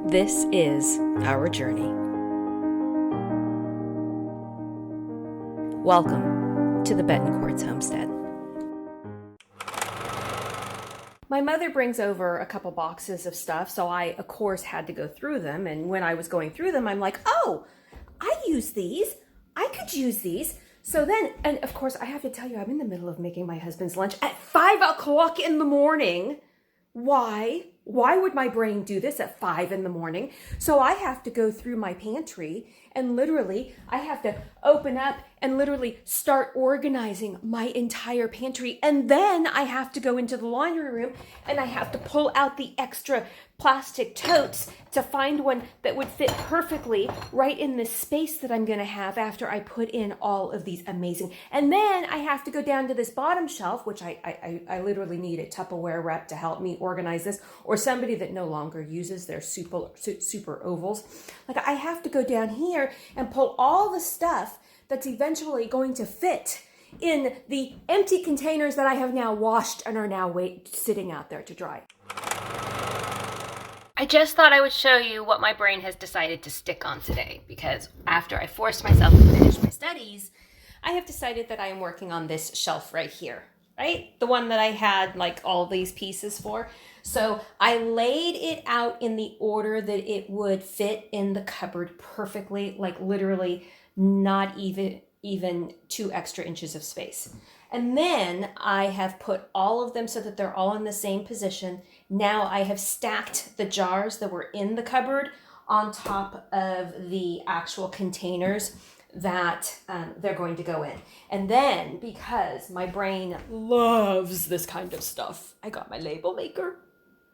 This is our journey. Welcome to the Betancourt's homestead. My mother brings over a couple boxes of stuff, so I, of course, had to go through them. And when I was going through them, I'm like, oh, I use these. I could use these. So then, and of course, I have to tell you, I'm in the middle of making my husband's lunch at 5 o'clock in the morning. Why? Why would my brain do this at 5 in the morning? So I have to go through my pantry and literally I have to open up and literally start organizing my entire pantry. And then I have to go into the laundry room and I have to pull out the extra plastic totes to find one that would fit perfectly right in the space that I'm going to have after I put in all of these amazing. And then I have to go down to this bottom shelf, which I literally need a Tupperware rep to help me organize this, or somebody that no longer uses their super ovals. Like I have to go down here and pull all the stuff that's eventually going to fit in the empty containers that I have now washed and are now sitting out there to dry. I just thought I would show you what my brain has decided to stick on today, because after I forced myself to finish my studies, I have decided that I am working on this shelf right here, right? The one that I had like all these pieces for. So I laid it out in the order that it would fit in the cupboard perfectly, like literally not even 2 extra inches of space. And then I have put all of them so that they're all in the same position. Now I have stacked the jars that were in the cupboard on top of the actual containers that they're going to go in. And then, because my brain loves this kind of stuff, I got my label maker.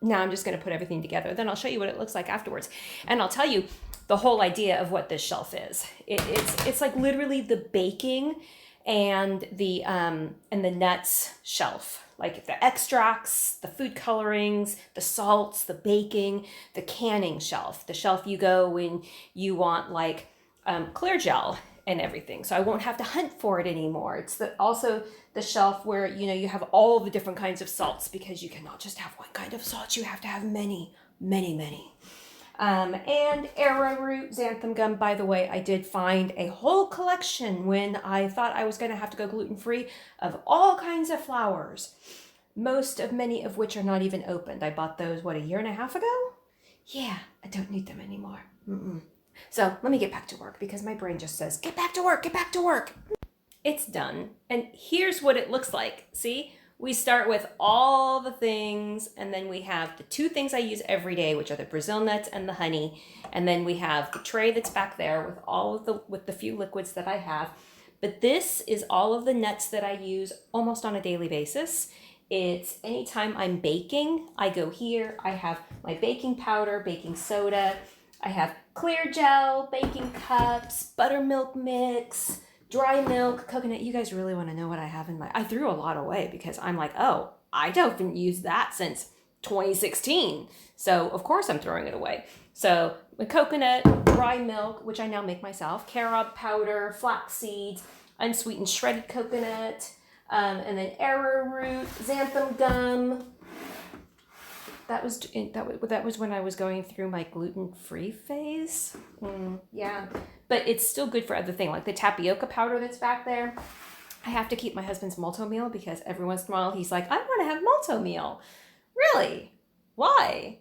Now I'm just going to put everything together. Then I'll show you what it looks like afterwards. And I'll tell you the whole idea of what this shelf is. It's like literally the baking and the nuts shelf. Like the extracts, the food colorings, the salts, the baking, the canning shelf. The shelf you go when you want like clear gel and everything. So I won't have to hunt for it anymore. It's also the shelf where, you have all the different kinds of salts, because you cannot just have one kind of salt. You have to have many, many, many. And arrowroot, xanthan gum. By the way, I did find a whole collection when I thought I was going to have to go gluten-free of all kinds of flours. Many of which are not even opened. I bought those, a year and a half ago? Yeah, I don't need them anymore. So let me get back to work, because my brain just says, get back to work, get back to work. It's done. And here's what it looks like. See? We start with all the things, and then we have the 2 things I use every day, which are the Brazil nuts and the honey. And then we have the tray that's back there with with the few liquids that I have. But this is all of the nuts that I use almost on a daily basis. It's anytime I'm baking, I go here. I have my baking powder, baking soda. I have clear gel, baking cups, buttermilk mix, dry milk, coconut. You guys really want to know what I have in I threw a lot away because I'm like, oh, I haven't used that since 2016. So of course I'm throwing it away. So the coconut, dry milk, which I now make myself, carob powder, flax seeds, unsweetened shredded coconut, and then arrowroot, xanthan gum. That was when I was going through my gluten-free phase. Yeah, but it's still good for other things, like the tapioca powder that's back there. I have to keep my husband's malto meal, because every once in a while he's like, I want to have malto meal. Really? Why?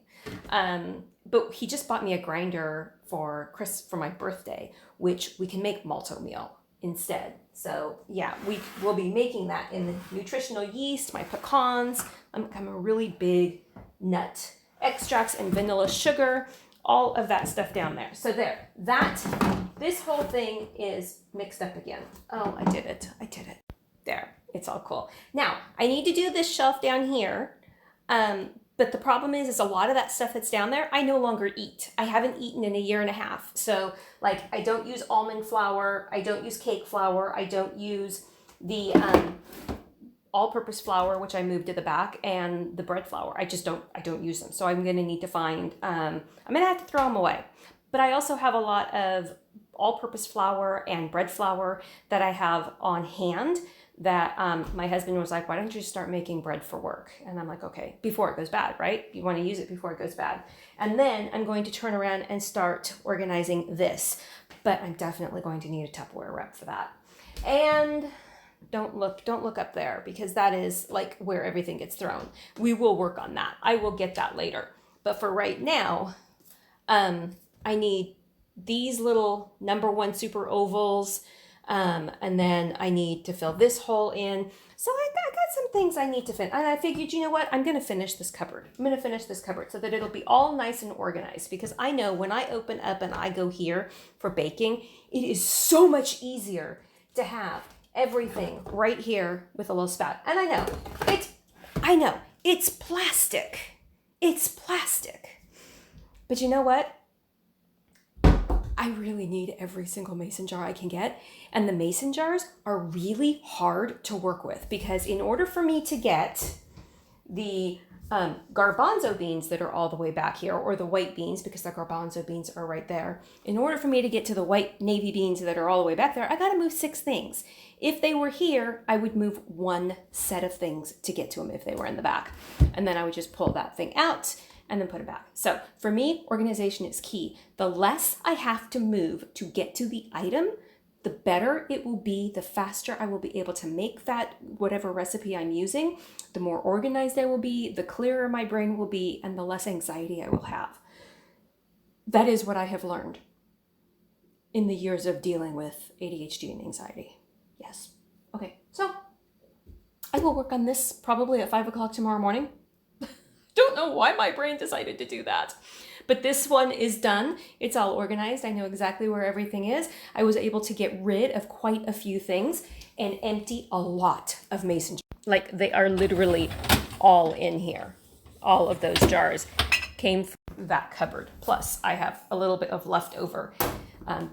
But he just bought me a grinder for my birthday, which we can make malto meal instead. So yeah, we will be making that in the nutritional yeast, my pecans. I'm a really big nut extracts and vanilla sugar, all of that stuff down there. So this whole thing is mixed up again. Oh, I did it. There, it's all cool. Now, I need to do this shelf down here. But the problem is a lot of that stuff that's down there, I no longer eat. I haven't eaten in a year and a half. So like, I don't use almond flour. I don't use cake flour. I don't use the all-purpose flour, which I moved to the back, and the bread flour. I don't use them. So I'm going to need to find, I'm going to have to throw them away. But I also have a lot of all-purpose flour and bread flour that I have on hand that my husband was like, why don't you start making bread for work? And I'm like, okay, before it goes bad, right? You want to use it before it goes bad. And then I'm going to turn around and start organizing this. But I'm definitely going to need a Tupperware rep for that. And don't look up there, because that is like where everything gets thrown. We will work on that. I will get that later. But for right now, I need these little number 1 super ovals. And then I need to fill this hole in. So I got some things I need to finish. And I figured, you know what? I'm going to finish this cupboard. I'm going to finish this cupboard so that it'll be all nice and organized. Because I know when I open up and I go here for baking, it is so much easier to have everything right here with a little spout. And I know, it's plastic. It's plastic. But you know what? I really need every single mason jar I can get. And the mason jars are really hard to work with, because in order for me to get the garbanzo beans that are all the way back here, or the white beans, because the garbanzo beans are right there, in order for me to get to the white navy beans that are all the way back there, I got to move 6 things. If they were here, I would move 1 set of things to get to them if they were in the back. And then I would just pull that thing out and then put it back. So for me, organization is key. The less I have to move to get to the item, the better it will be, the faster I will be able to make that whatever recipe I'm using, the more organized I will be, the clearer my brain will be, and the less anxiety I will have. That is what I have learned in the years of dealing with ADHD and anxiety. Yes. Okay, so I will work on this probably at 5 o'clock tomorrow morning. Don't know why my brain decided to do that. But this one is done. It's all organized. I know exactly where everything is. I was able to get rid of quite a few things and empty a lot of mason jars. Like, they are literally all in here. All of those jars came from that cupboard. Plus, I have a little bit of leftover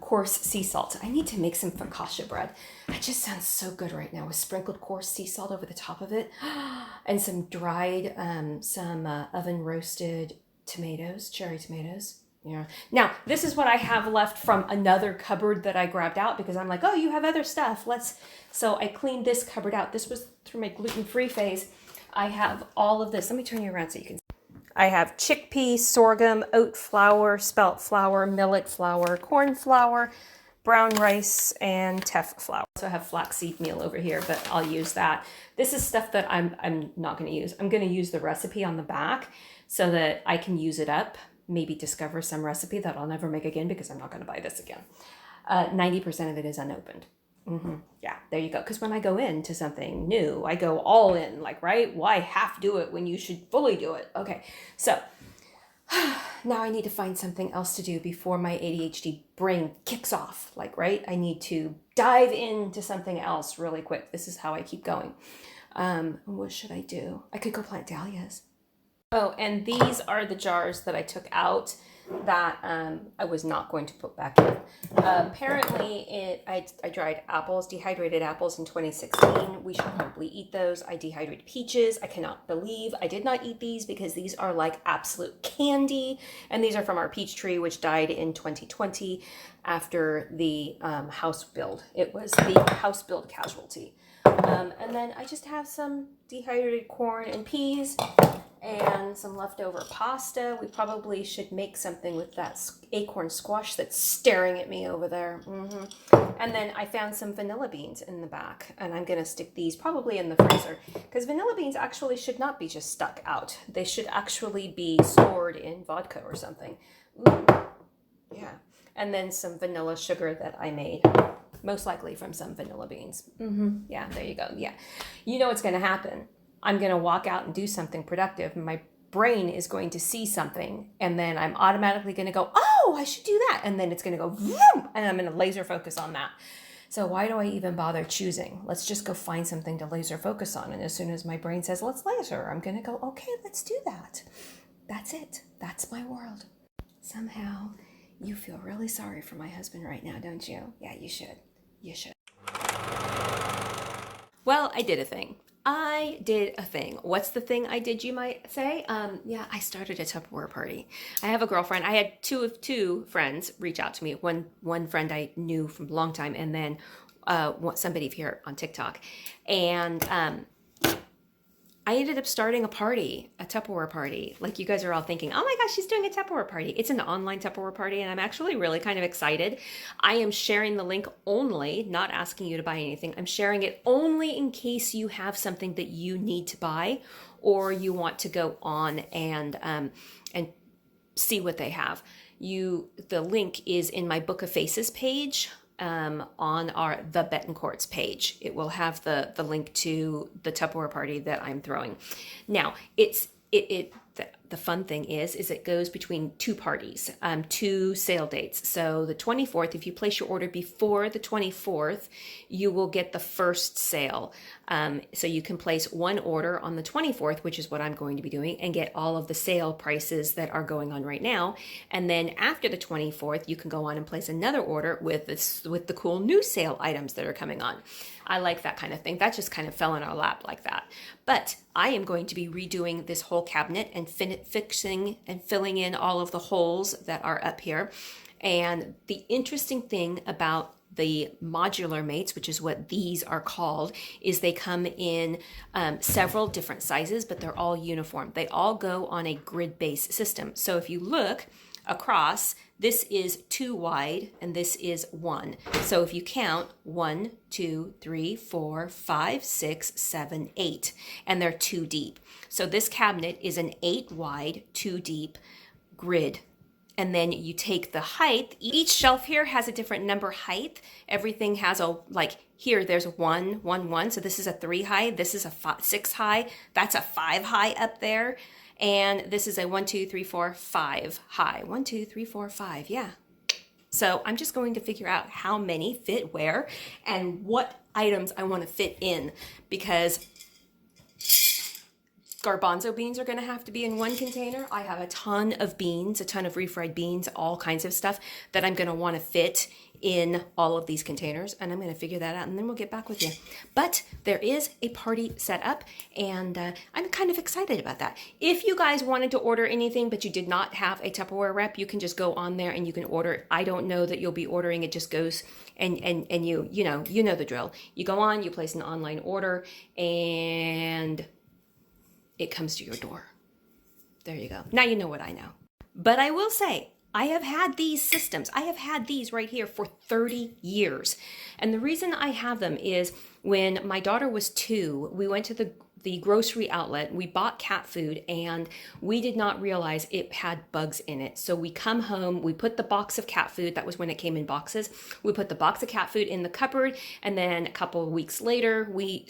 coarse sea salt. I need to make some focaccia bread. That just sounds so good right now, with sprinkled coarse sea salt over the top of it, and some dried, oven roasted tomatoes, cherry tomatoes. Yeah. Now, this is what I have left from another cupboard that I grabbed out, because I'm like, oh, you have other stuff. So I cleaned this cupboard out. This was through my gluten-free phase. I have all of this. Let me turn you around so you can see. I have chickpea, sorghum, oat flour, spelt flour, millet flour, corn flour, brown rice, and teff flour. I also have flaxseed meal over here, but I'll use that. This is stuff that I'm not going to use. I'm going to use the recipe on the back so that I can use it up, maybe discover some recipe that I'll never make again, because I'm not going to buy this again. 90% of it is unopened. Yeah, there you go. Because when I go into something new, I go all in, like, right? Why half do it when you should fully do it? Okay, so now I need to find something else to do before my ADHD brain kicks off. Like, right? I need to dive into something else really quick. This is how I keep going. What should I do? I could go plant dahlias. Oh, and these are the jars that I took out that I was not going to put back in. Apparently, I dried apples, dehydrated apples in 2016. We should probably eat those. I dehydrated peaches. I cannot believe I did not eat these, because these are like absolute candy. And these are from our peach tree, which died in 2020 after the house build. It was the house build casualty. And then I just have some dehydrated corn and peas, and some leftover pasta. We probably should make something with that acorn squash that's staring at me over there. And then I found some vanilla beans in the back, and I'm going to stick these probably in the freezer, because vanilla beans actually should not be just stuck out. They should actually be stored in vodka or something. Ooh. Yeah. And then some vanilla sugar that I made, most likely from some vanilla beans. Yeah, there you go. Yeah. You know what's going to happen. I'm going to walk out and do something productive, and my brain is going to see something, and then I'm automatically going to go, oh, I should do that. And then it's going to go, vroom, and I'm going to laser focus on that. So why do I even bother choosing? Let's just go find something to laser focus on. And as soon as my brain says, let's laser, I'm going to go, okay, let's do that. That's it. That's my world. Somehow you feel really sorry for my husband right now, don't you? Yeah, you should. You should. Well, I did a thing. What's the thing I did, you might say? Yeah, I started a Tupperware party. I have a girlfriend. I had two friends reach out to me. One friend I knew from a long time, and then somebody here on TikTok. And I ended up starting a party, a Tupperware party. Like you guys are all thinking, oh my gosh, she's doing a Tupperware party. It's an online Tupperware party, and I'm actually really kind of excited. I am sharing the link only, not asking you to buy anything. I'm sharing it only in case you have something that you need to buy, or you want to go on and see what they have. The link is in my Book of Faces page. On the Betancourts page. It will have the link to the Tupperware party that I'm throwing. Now, the fun thing is it goes between two parties, two sale dates. So the 24th, if you place your order before the 24th, you will get the first sale. So you can place one order on the 24th, which is what I'm going to be doing, and get all of the sale prices that are going on right now. And then after the 24th, you can go on and place another order with the cool new sale items that are coming on. I like that kind of thing. That just kind of fell in our lap like that. But I am going to be redoing this whole cabinet and fixing and filling in all of the holes that are up here. And the interesting thing about the modular mates, which is what these are called, is they come in several different sizes, but they're all uniform. They all go on a grid-based system. So if you look across, this is 2 wide and this is 1. So if you count 1, 2, 3, 4, 5, 6, 7, 8, and they're 2 deep. So this cabinet is an 8 wide, 2 deep grid. And then you take the height. Each shelf here has a different number height. Everything has here there's 1, 1, 1. So this is a 3 high. This is a 6 high. That's a 5 high up there. And this is a 1, 2, 3, 4, 5 high. 1, 2, 3, 4, 5. Yeah. So I'm just going to figure out how many fit where and what items I want to fit in, because garbanzo beans are going to have to be in one container. I have a ton of beans, a ton of refried beans, all kinds of stuff that I'm going to want to fit in all of these containers, and I'm going to figure that out, and then we'll get back with you. But there is a party set up, and I'm kind of excited about that. If you guys wanted to order anything but you did not have a Tupperware rep, you can just go on there and you can order it. I don't know that you'll be ordering. It just goes and you know the drill. You go on, you place an online order, and it comes to your door. There you go. Now you know what I know. But I will say, I have had these systems. I have had these right here for 30 years. And the reason I have them is when my daughter was 2, we went to the grocery outlet, we bought cat food, and we did not realize it had bugs in it. So we come home, we put the box of cat food, that was when it came in boxes, we put the box of cat food in the cupboard, and then a couple of weeks later, we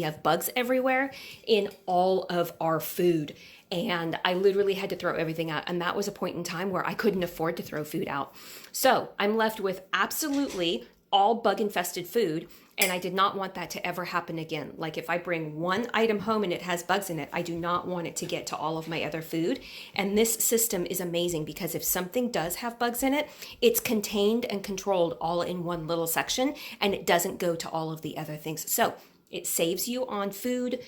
have bugs everywhere in all of our food. And I literally had to throw everything out. And that was a point in time where I couldn't afford to throw food out. So I'm left with absolutely all bug-infested food. And I did not want that to ever happen again. Like if I bring one item home and it has bugs in it, I do not want it to get to all of my other food. And this system is amazing because if something does have bugs in it, it's contained and controlled all in one little section, and it doesn't go to all of the other things. So it saves you on food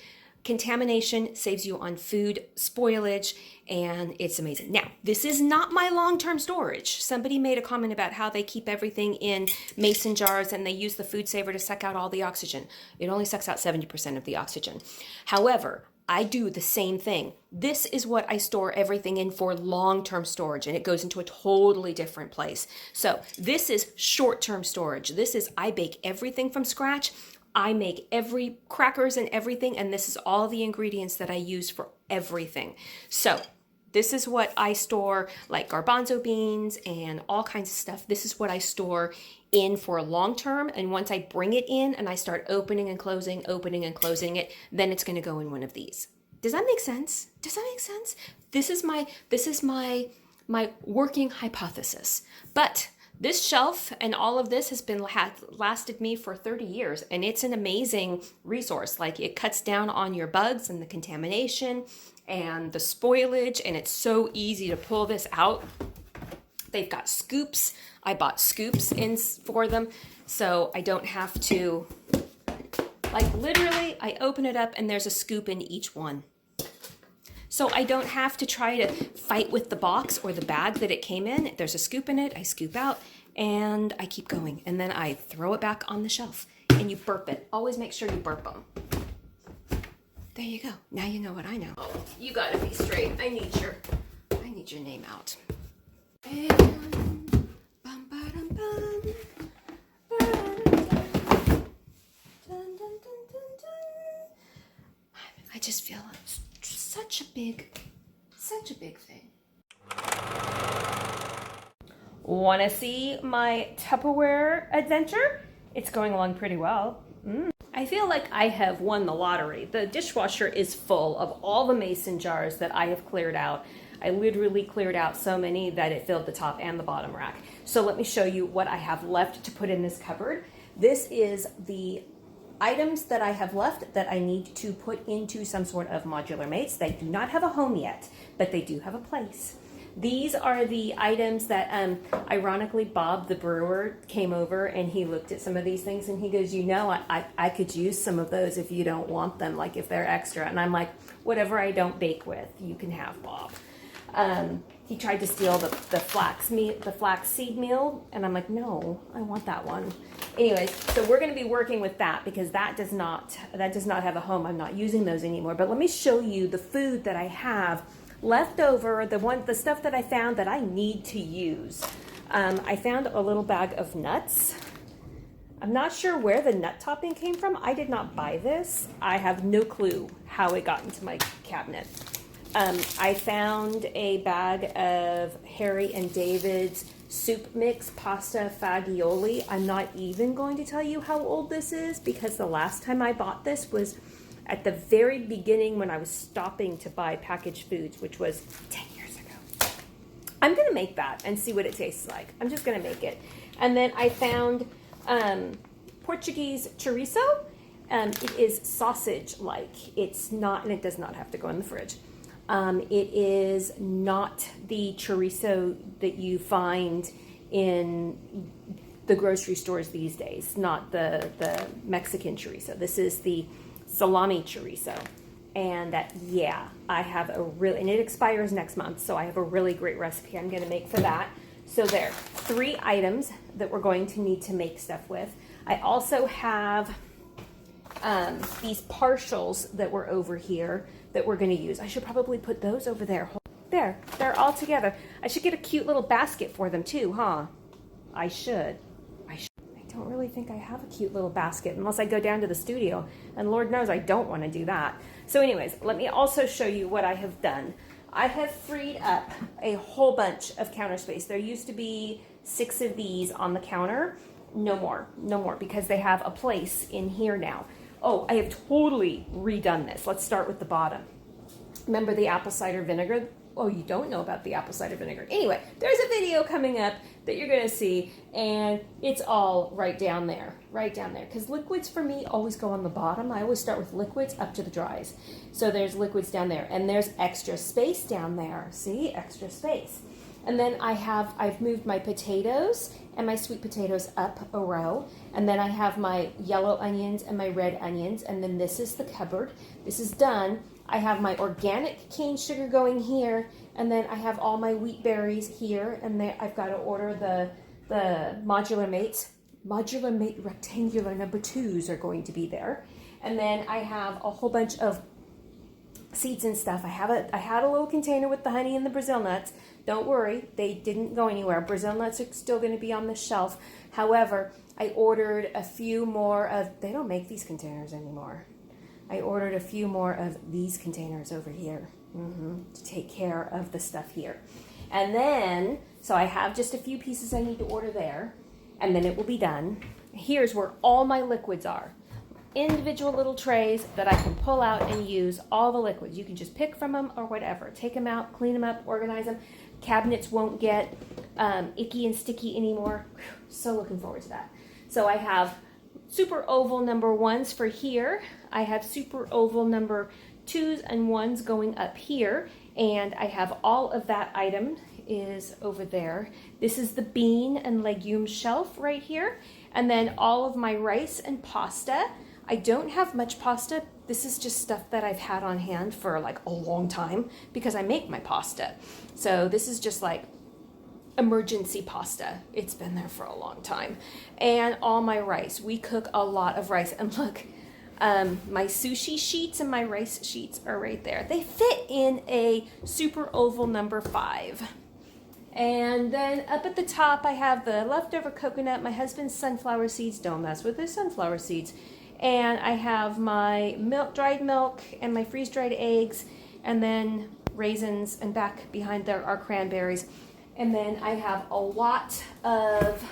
contamination, saves you on food spoilage, and it's amazing. Now, this is not my long-term storage. Somebody made a comment about how they keep everything in mason jars and they use the food saver to suck out all the oxygen. It only sucks out 70% of the oxygen. However, I do the same thing. This is what I store everything in for long-term storage, and it goes into a totally different place. So this is short-term storage. This is, I bake everything from scratch. I make every crackers and everything, and this is all the ingredients that I use for everything. So this is what I store, like garbanzo beans and all kinds of stuff. This is what I store in for long term, and once I bring it in and I start opening and closing it, then it's going to go in one of these. Does that make sense? Does that make sense? This is my working hypothesis. But this shelf and all of this has lasted me for 30 years, and it's an amazing resource. Like, it cuts down on your bugs and the contamination and the spoilage, and it's so easy to pull this out. They've got scoops. I bought scoops in for them, so I don't have to, like, literally, I open it up and there's a scoop in each one. So I don't have to try to fight with the box or the bag that it came in. There's a scoop in it, I scoop out, and I keep going. And then I throw it back on the shelf, and you burp it. Always make sure you burp them. There you go. Now you know what I know. Oh, you gotta be straight. I need your name out. And bum, ba-dum, bum. I just feel it's such a big thing. Want to see my Tupperware adventure? It's going along pretty well. I feel like I have won the lottery. The dishwasher is full of all the mason jars that I have cleared out. I literally cleared out so many that it filled the top and the bottom rack. So let me show you what I have left to put in this cupboard. This is the items that I have left that I need to put into some sort of modular mates. They do not have a home yet, but they do have a place. These are the items that, ironically, Bob the brewer came over and he looked at some of these things and he goes, you know, I could use some of those if you don't want them, like if they're extra. And I'm like, whatever I don't bake with, you can have, Bob. He tried to steal the flax seed meal, and I'm like, no, I want that one. Anyways, so we're going to be working with that because that does not have a home. I'm not using those anymore. But let me show you the food that I have left over, the stuff that I found that I need to use. I found a little bag of nuts. I'm not sure where the nut topping came from. I did not buy this. I have no clue how it got into my cabinet. I found a bag of Harry and David's soup mix pasta fagioli. I'm not even going to tell you how old this is because the last time I bought this was at the very beginning when I was stopping to buy packaged foods, which was 10 years ago. I'm going to make that and see what it tastes like. I'm just going to make it. And then I found Portuguese chorizo. It is sausage-like. It's not, and it does not have to go in the fridge. It is not the chorizo that you find in the grocery stores these days, not the Mexican chorizo. This is the salami chorizo. And I have and it expires next month, so I have a really great recipe I'm going to make for that. So there, 3 items that we're going to need to make stuff with. I also have these partials that were over here that we're going to use. I should probably put those over there. There, they're all together. I should get a cute little basket for them too, huh? I should. I don't really think I have a cute little basket unless I go down to the studio, and Lord knows I don't want to do that. So anyways, let me also show you what I have done. I have freed up a whole bunch of counter space. There used to be 6 of these on the counter. No more, because they have a place in here now. Oh, I have totally redone this. Let's start with the bottom. Remember the apple cider vinegar? Oh, you don't know about the apple cider vinegar. Anyway, there's a video coming up that you're going to see, and it's all right down there, because liquids for me always go on the bottom. I always start with liquids up to the dries. So there's liquids down there, and there's extra space down there. See, extra space. And then I've moved my potatoes and my sweet potatoes up a row. And then I have my yellow onions and my red onions. And then this is the cupboard. This is done. I have my organic cane sugar going here. And then I have all my wheat berries here. And then I've got to order the modular mates. Modular mate rectangular number 2s are going to be there. And then I have a whole bunch of seeds and stuff. I had a little container with the honey and the Brazil nuts. Don't worry, they didn't go anywhere. Brazil nuts are still going to be on the shelf. However, I ordered a few more of, they don't make these containers anymore. I ordered a few more of these containers over here to take care of the stuff here. And then, so I have just a few pieces I need to order there, and then it will be done. Here's where all my liquids are. Individual little trays that I can pull out and use all the liquids. You can just pick from them or whatever. Take them out, clean them up, organize them. Cabinets won't get icky and sticky anymore. Whew, so looking forward to that. So I have super oval number 1s for here. I have super oval number 2s and 1s going up here. And I have all of that item is over there. This is the bean and legume shelf right here. And then all of my rice and pasta. I don't have much pasta. This is just stuff that I've had on hand for like a long time because I make my pasta. So this is just like emergency pasta. It's been there for a long time. And all my rice. We cook a lot of rice. And look, my sushi sheets and my rice sheets are right there. They fit in a super oval number 5. And then up at the top, I have the leftover coconut, my husband's sunflower seeds. Don't mess with his sunflower seeds. And I have my dried milk and my freeze-dried eggs, and then raisins, and back behind there are cranberries. And then I have a lot of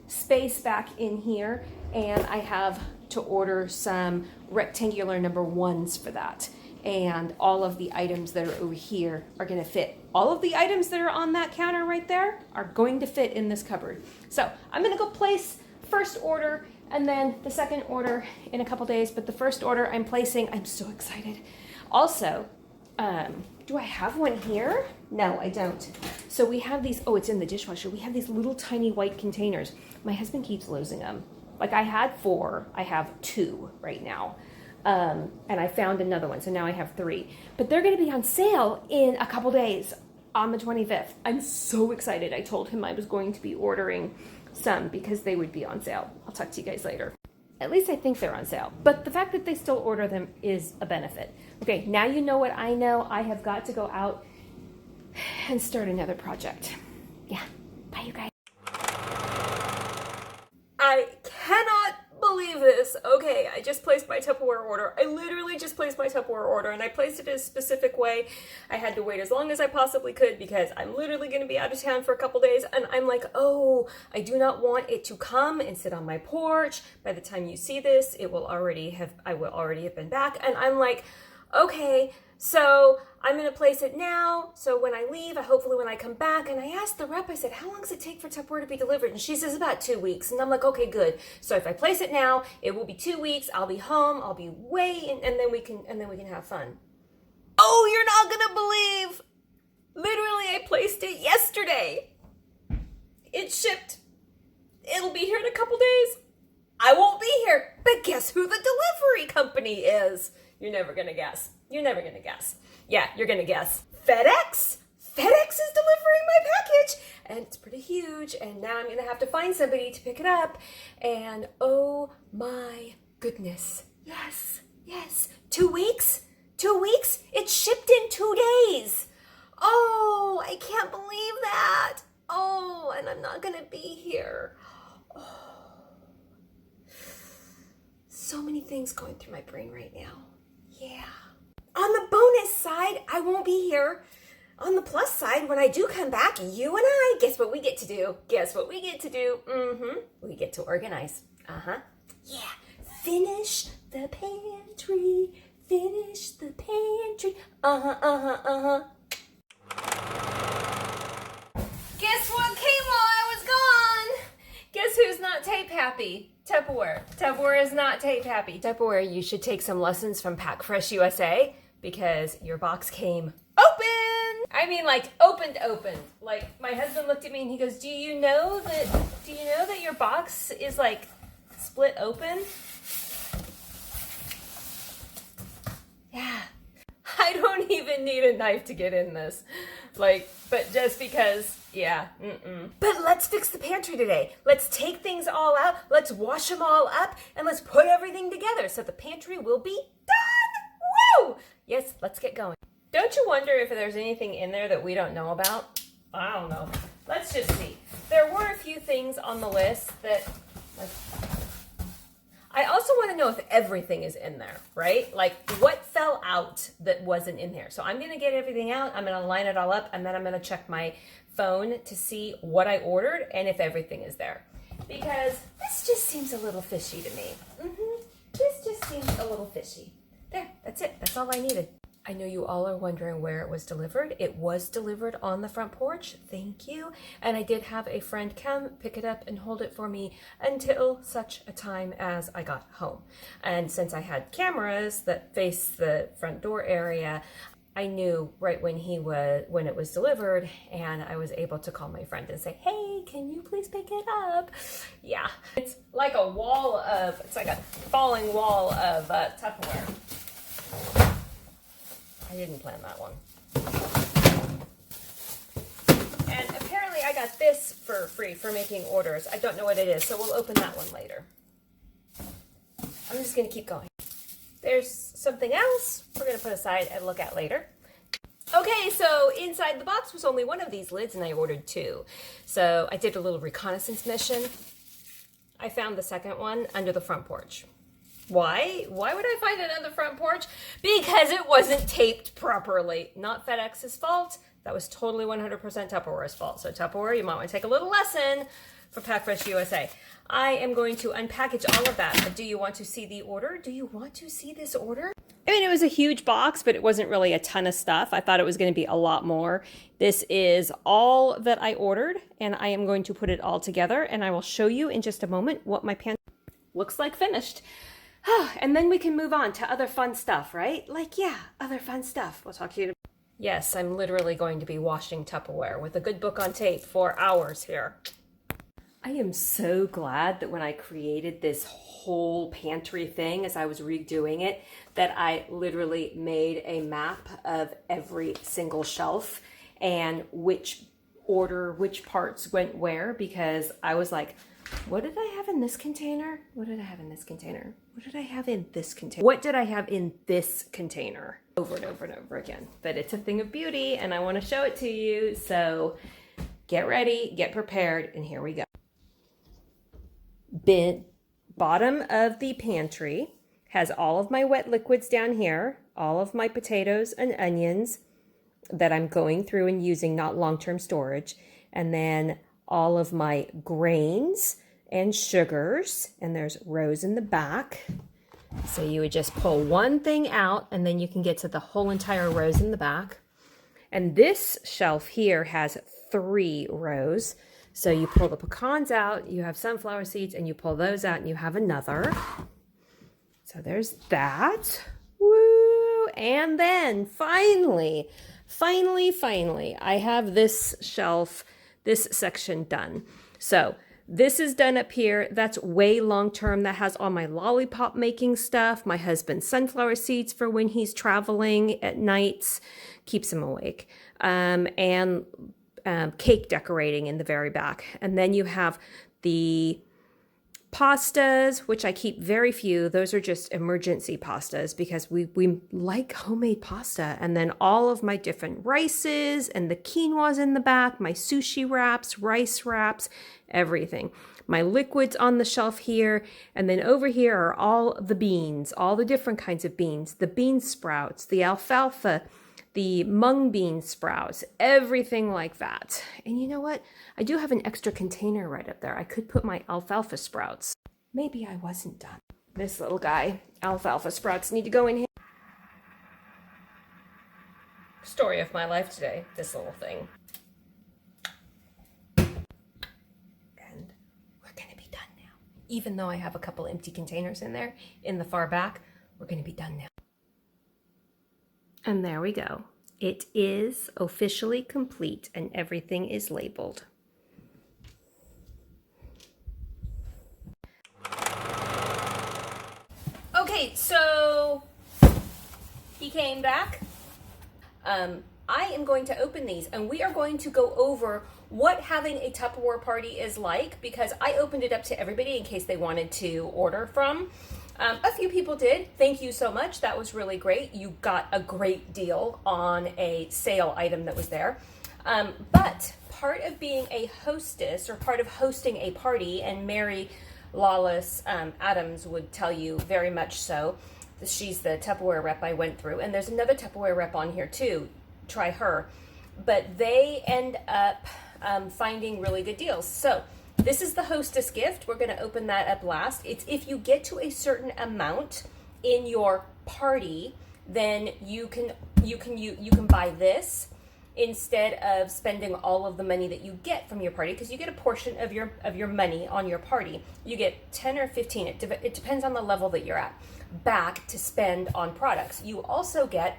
space back in here, and I have to order some rectangular number 1s for that. And all of the items that are over here are going to fit. All of the items that are on that counter right there are going to fit in this cupboard. So I'm going to go place first order and then the second order in a couple days. But the first order I'm placing, I'm so excited. Also, do I have one here? No, I don't. So we have these, oh, it's in the dishwasher. We have these little tiny white containers. My husband keeps losing them. Like I had 4, I have 2 right now. And I found another one, so now I have 3. But they're going to be on sale in a couple days on the 25th. I'm so excited. I told him I was going to be ordering some because they would be on sale. I'll talk to you guys later. At least I think they're on sale. But the fact that they still order them is a benefit. Okay, now you know what I know. I have got to go out and start another project. Yeah, bye you guys. I cannot believe this. Okay, I just placed my Tupperware order. I literally just placed my Tupperware order, and I placed it in a specific way. I had to wait as long as I possibly could because I'm literally going to be out of town for a couple days, and I'm like, oh, I do not want it to come and sit on my porch. By the time you see this, I will already have been back, and I'm like, okay, so I'm going to place it now, so when I leave, hopefully when I come back, and I asked the rep, I said, how long does it take for Tupperware to be delivered? And she says about 2 weeks, and I'm like, okay, good. So if I place it now, it will be 2 weeks, I'll be home, I'll be and then we can have fun. Oh, you're not going to believe! Literally, I placed it yesterday. It shipped. It'll be here in a couple days. I won't be here, but guess who the delivery company is? You're never going to guess. You're never going to guess. Yeah, you're going to guess. FedEx? FedEx is delivering my package, and it's pretty huge, and now I'm going to have to find somebody to pick it up, and oh my goodness. Yes, 2 weeks? 2 weeks? It shipped in 2 days. Oh, I can't believe that. Oh, and I'm not going to be here. Oh. So many things going through my brain right now. Yeah. On the bonus side, I won't be here. On the plus side, when I do come back, you and I, guess what we get to do? We get to organize. Yeah. Finish the pantry. Guess what came while I was gone? Guess who's not tape happy? Tupperware. Tupperware is not tape happy. Tupperware, you should take some lessons from Pack Fresh USA because your box came open. I mean, like opened. Like my husband looked at me and he goes, "Do you know that your box is like split open?" Yeah. I don't even need a knife to get in this. But just because, yeah. But let's fix the pantry today. Let's take things all out. Let's wash them all up and let's put everything together so the pantry will be done. Woo! Yes, let's get going. Don't you wonder if there's anything in there that we don't know about? I don't know. Let's just see. There were a few things on the list that, I also want to know if everything is in there, right? Like what fell out that wasn't in there. So I'm going to get everything out. I'm going to line it all up and then I'm going to check my phone to see what I ordered and if everything is there. Because this just seems a little fishy to me. This just seems a little fishy. There, that's it. That's all I needed. I know you all are wondering where it was delivered. It was delivered on the front porch. Thank you. And I did have a friend come pick it up and hold it for me until such a time as I got home. And since I had cameras that face the front door area, I knew right when it was delivered, and I was able to call my friend and say, hey, Hey, can you please pick it up? Yeah, it's like a wall of, it's like a falling wall of Tupperware. I didn't plan that one. And apparently I got this for free for making orders. I don't know what it is, so we'll open that one later. I'm just gonna keep going. There's something else we're gonna put aside and look at later. Okay, so inside the box was only one of these lids and I ordered 2. So I did a little reconnaissance mission. I found the second one under the front porch. Why? Why would I find it on the front porch? Because it wasn't taped properly. Not FedEx's fault. That was totally 100% Tupperware's fault. So Tupperware, you might want to take a little lesson for PackFresh USA. I am going to unpackage all of that, but do you want to see the order? Do you want to see this order? I mean, it was a huge box, but it wasn't really a ton of stuff. I thought it was going to be a lot more. This is all that I ordered, and I am going to put it all together, and I will show you in just a moment what my pantry looks like finished. And then we can move on to other fun stuff, right? Like, yeah, other fun stuff. We'll talk to you. Yes, I'm literally going to be washing Tupperware with a good book on tape for hours here. I am so glad that when I created this whole pantry thing as I was redoing it, that I literally made a map of every single shelf and which order, which parts went where, because I was like, what did I have in this container? What did I have in this container? What did I have in this container? What did I have in this container? Over and over and over again. But it's a thing of beauty and I want to show it to you. So get ready, get prepared, and here we go. Bottom of the pantry has all of my wet liquids down here, all of my potatoes and onions that I'm going through and using, not long-term storage, and then all of my grains and sugars, and there's rows in the back. So you would just pull one thing out and then you can get to the whole entire rows in the back. And this shelf here has 3 rows. So you pull the pecans out, you have sunflower seeds, and you pull those out and you have another. So there's that. Woo! And then finally, I have this shelf, this section done. So this is done up here. That's way long term. That has all my lollipop making stuff, my husband's sunflower seeds for when he's traveling at nights, keeps him awake, and cake decorating in the very back. And then you have the pastas, which I keep very few. Those are just emergency pastas because we like homemade pasta. And then all of my different rices and the quinoa's in the back, my sushi wraps, rice wraps, everything. My liquids on the shelf here. And then over here are all the beans, all the different kinds of beans, the bean sprouts, the alfalfa, the mung bean sprouts, everything like that. And you know what? I do have an extra container right up there. I could put my alfalfa sprouts. Maybe I wasn't done. This little guy, alfalfa sprouts, need to go in here. Story of my life today, this little thing. And we're gonna be done now. Even though I have a couple empty containers in there, in the far back, we're gonna be done now. And there we go. It is officially complete and everything is labeled. Okay, so he came back. I am going to open these and we are going to go over what having a Tupperware party is like, because I opened it up to everybody in case they wanted to order from. A few people did. Thank you so much. That was really great. You got a great deal on a sale item that was there. But part of being a hostess, or part of hosting a party, and Mary Lawless Adams would tell you very much so. She's the Tupperware rep I went through. And there's another Tupperware rep on here too. Try her. But they end up finding really good deals. So this is the hostess gift. We're going to open that up last. It's if you get to a certain amount in your party, then you can buy this instead of spending all of the money that you get from your party, because you get a portion of your money on your party. You get 10 or 15, it depends on the level that you're at, back to spend on products. You also get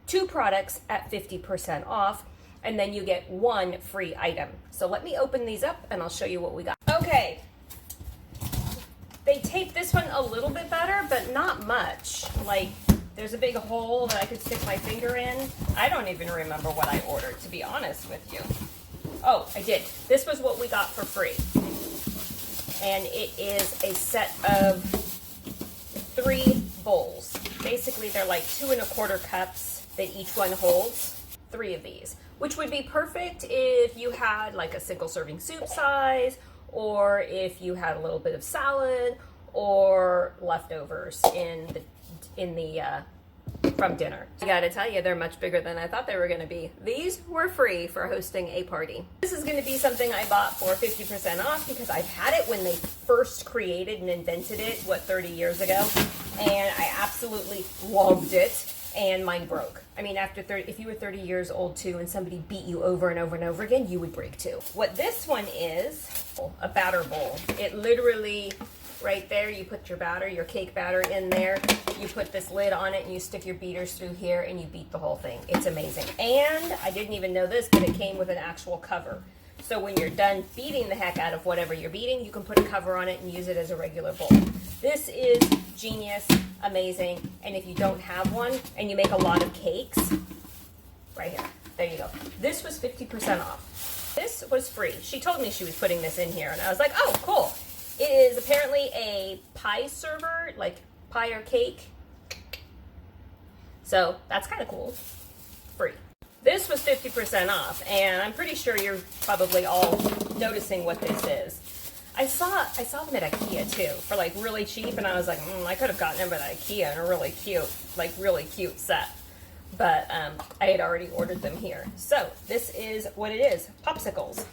2 products at 50% off. and then you get one free item. So let me open these up and I'll show you what we got. Okay, they taped this one a little bit better, but not much. Like, there's a big hole that I could stick my finger in. I don't even remember what I ordered, to be honest with you. Oh, I did. This was what we got for free. And it is a set of 3 bowls. Basically, they're like 2 1/4 cups that each one holds 3 of these, which would be perfect if you had like a single serving soup size, or if you had a little bit of salad or leftovers from dinner. I gotta tell you, they're much bigger than I thought they were gonna be. These were free for hosting a party. This is gonna be something I bought for 50% off because I've had it when they first created and invented it, 30 years ago, and I absolutely loved it, and mine broke. I mean, after 30, if you were 30 years old too and somebody beat you over and over and over again, you would break too. What this one is, a batter bowl. It literally, right there, you put your batter, your cake batter in there, you put this lid on it and you stick your beaters through here and you beat the whole thing. It's amazing. And I didn't even know this, but it came with an actual cover. So when you're done beating the heck out of whatever you're beating, you can put a cover on it and use it as a regular bowl. This is genius, amazing, and if you don't have one and you make a lot of cakes, right here, there you go. This was 50% off. This was free. She told me she was putting this in here, and I was like, oh, cool. It is apparently a pie server, like pie or cake. So that's kind of cool. Free. This was 50% off, and I'm pretty sure you're probably all noticing what this is. I saw them at IKEA too for like really cheap, and I was like, I could have gotten them at IKEA in a really cute set. But I had already ordered them here. So this is what it is, popsicles.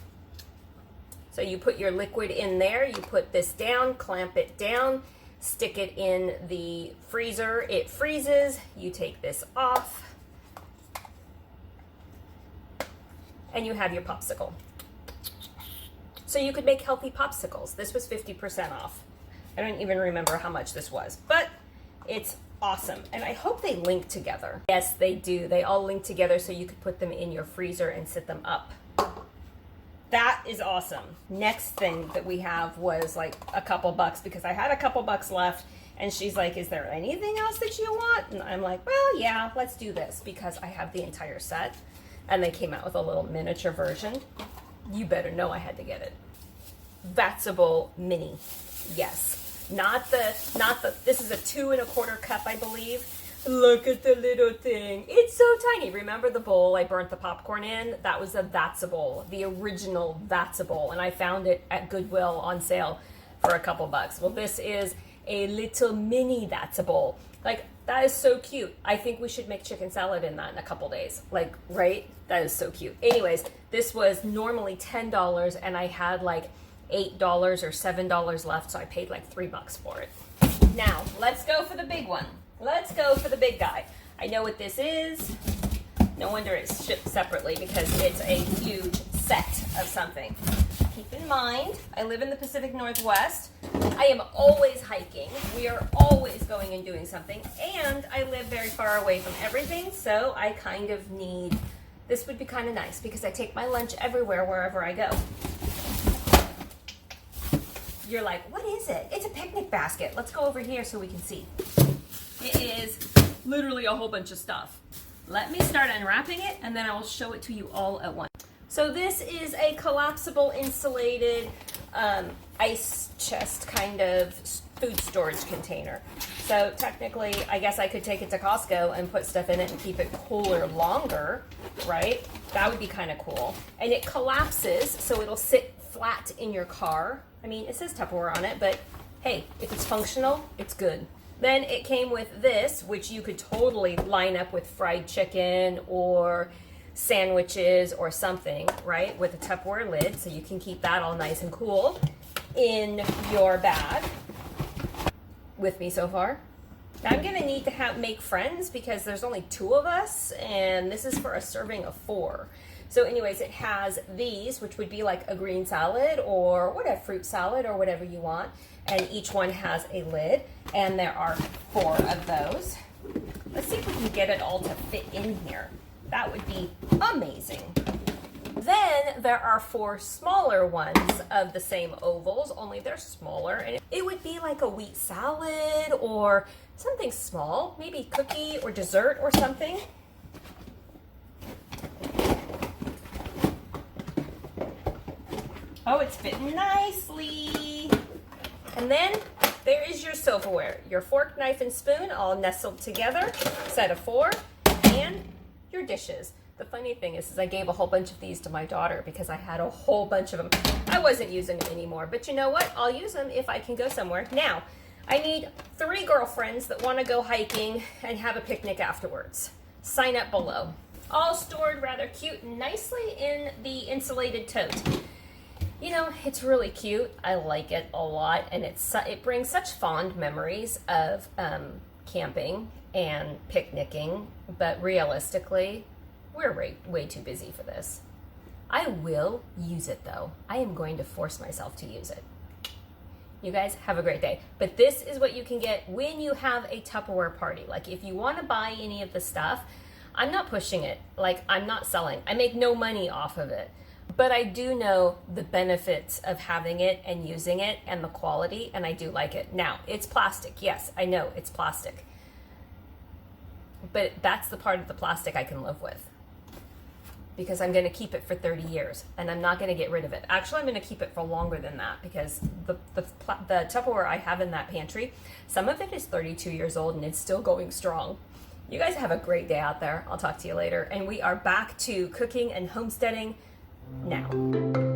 So you put your liquid in there, you put this down, clamp it down, stick it in the freezer, it freezes, you take this off, and you have your popsicle. So you could make healthy popsicles. This was 50% off. I don't even remember how much this was, but it's awesome. And I hope they link together. Yes, they do. They all link together so you could put them in your freezer and sit them up. That is awesome. Next thing that we have was like a couple bucks, because I had a couple bucks left, and she's like, is there anything else that you want? And I'm like, well, yeah, let's do this, because I have the entire set, and they came out with a little miniature version. You better know I had to get it. Vatsable mini. Yes. Not the, this is a 2 1/4 cup, I believe. Look at the little thing. It's so tiny. Remember the bowl I burnt the popcorn in? That was a Vatsable, the original Vatsable, and I found it at Goodwill on sale for a couple bucks. Well, this is a little mini Vatsable. Like, that is so cute. I think we should make chicken salad in that in a couple days. Like, right? That is so cute. Anyways, this was normally $10, and I had like $8 or $7 left, so I paid like $3 for it. Now, let's go for the big one. Let's go for the big guy. I know what this is. No wonder it's shipped separately, because it's a huge set of something. Keep in mind, I live in the Pacific Northwest. I am always hiking. We are always going and doing something. And I live very far away from everything, so I kind of need, this would be kind of nice, because I take my lunch everywhere, wherever I go. You're like, what is it? It's a picnic basket. Let's go over here so we can see. It is literally a whole bunch of stuff. Let me start unwrapping it, and then I will show it to you all at once. So this is a collapsible insulated ice chest kind of food storage container. So technically, I guess I could take it to Costco and put stuff in it and keep it cooler longer, right? That would be kind of cool. And it collapses, so it'll sit flat in your car. I mean, it says Tupperware on it, but hey, if it's functional, it's good. Then it came with this, which you could totally line up with fried chicken or sandwiches or something, right? With a Tupperware lid, so you can keep that all nice and cool in your bag. With me so far? Now I'm gonna need to make friends, because there's only 2 of us, and this is for a serving of 4. So anyways, it has these, which would be like a green salad or whatever, fruit salad or whatever you want. And each one has a lid, and there are 4 of those. Let's see if we can get it all to fit in here. That would be amazing. Then there are 4 smaller ones of the same ovals, only they're smaller. And it would be like a wheat salad or something small, maybe cookie or dessert or something. Oh, it's fitting nicely. And then there is your silverware, your fork, knife, and spoon all nestled together, set of 4, and your dishes. The funny thing is I gave a whole bunch of these to my daughter because I had a whole bunch of them. I wasn't using them anymore, but you know what? I'll use them if I can go somewhere. Now, I need 3 girlfriends that want to go hiking and have a picnic afterwards. Sign up below. All stored rather cute and nicely in the insulated tote. You know, it's really cute. I like it a lot, and it brings such fond memories of camping and picnicking, but realistically, we're way too busy for this. I will use it though. I am going to force myself to use it. You guys have a great day. But this is what you can get when you have a Tupperware party. Like if you want to buy any of the stuff, I'm not pushing it. Like I'm not selling. I make no money off of it. But I do know the benefits of having it and using it and the quality, and I do like it. Now, it's plastic. Yes, I know it's plastic. But that's the part of the plastic I can live with, because I'm going to keep it for 30 years and I'm not going to get rid of it. Actually, I'm going to keep it for longer than that because the Tupperware I have in that pantry, some of it is 32 years old and it's still going strong. You guys have a great day out there. I'll talk to you later. And we are back to cooking and homesteading now.